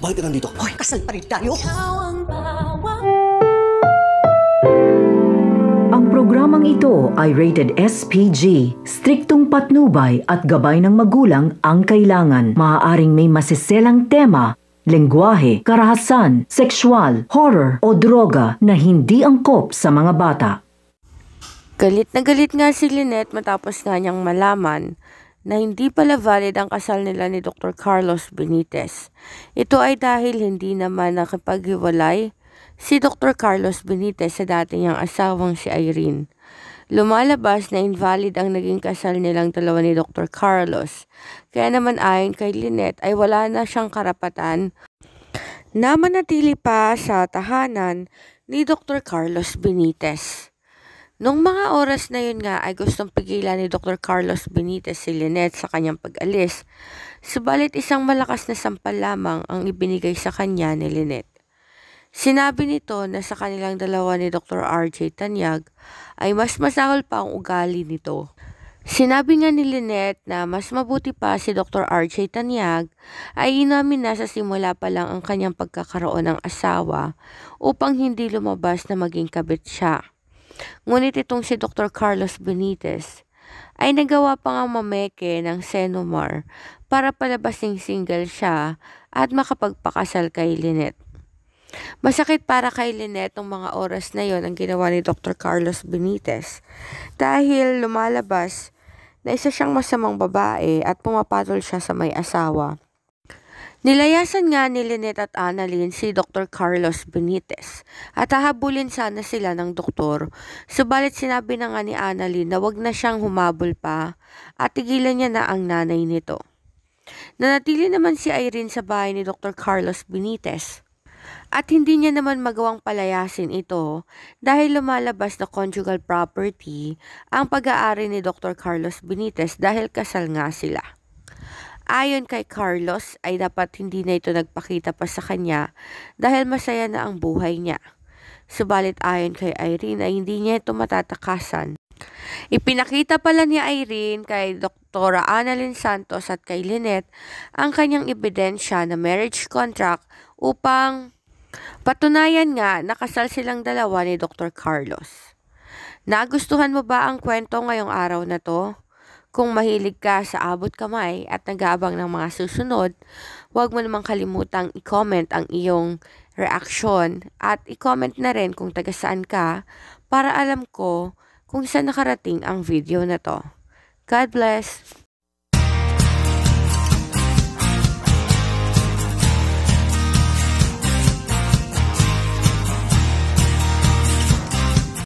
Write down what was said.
Bakit ka nandito? Hoy, kasal pa rin tayo. Ang programang ito ay rated SPG. Striktong patnubay at gabay ng magulang ang kailangan. Maaaring may masiselang tema, lengguwahe, karahasan, sexual, horror o droga na hindi angkop sa mga bata. Galit na galit nga si Lynette matapos nga niyang malaman na hindi pala valid ang kasal nila ni Dr. Carlos Benitez. Ito ay dahil hindi naman nakipaghiwalay si Dr. Carlos Benitez sa dati niyang asawang si Irene. Lumalabas na invalid ang naging kasal nilang dalawa ni Dr. Carlos. Kaya naman ayon kay Lynette ay wala na siyang karapatan na manatili pa sa tahanan ni Dr. Carlos Benitez. Nung mga oras na yun nga ay gustong pigilan ni Dr. Carlos Benitez si Lynette sa kanyang pag-alis, subalit isang malakas na sampal lamang ang ibinigay sa kanya ni Lynette. Sinabi nito na sa kanilang dalawa ni Dr. RJ Tanyag ay mas masahol pa ang ugali nito. Sinabi nga ni Lynette na mas mabuti pa si Dr. RJ Tanyag ay inamin na sa simula pa lang ang kanyang pagkakaroon ng asawa upang hindi lumabas na maging kabit siya. Ngunit itong si Dr. Carlos Benitez ay nagawa pa nga mameke ng Senomar para palabasing single siya at makapagpakasal kay Lynette. Masakit para kay Lynette ng mga oras na yon ang ginawa ni Dr. Carlos Benitez dahil lumalabas na isa siyang masamang babae at pumapatol siya sa may asawa. Nilayasan nga ni Lynette at Annalyn si Dr. Carlos Benitez at hahabulin sana sila ng doktor, subalit sinabi na nga ni Annalyn na wag na siyang humabol pa at tigilan niya na ang nanay nito. Nanatili naman si Irene sa bahay ni Dr. Carlos Benitez at hindi niya naman magawang palayasin ito dahil lumalabas na conjugal property ang pag-aari ni Dr. Carlos Benitez dahil kasal nga sila. Ayon kay Carlos ay dapat hindi na ito nagpakita pa sa kanya dahil masaya na ang buhay niya. Subalit ayon kay Irene ay hindi niya ito matatakasan. Ipinakita pala ni Irene kay Dr. Annalyn Santos at kay Lynette ang kanyang ebidensya na marriage contract upang patunayan nga nakasal silang dalawa ni Dr. Carlos. Nagustuhan mo ba ang kwento ngayong araw na to? Kung mahilig ka sa abot kamay at nag-aabang ng mga susunod, huwag mo namang kalimutang i-comment ang iyong reaksyon at i-comment na rin kung taga saan ka para alam ko kung saan nakarating ang video na to. God bless!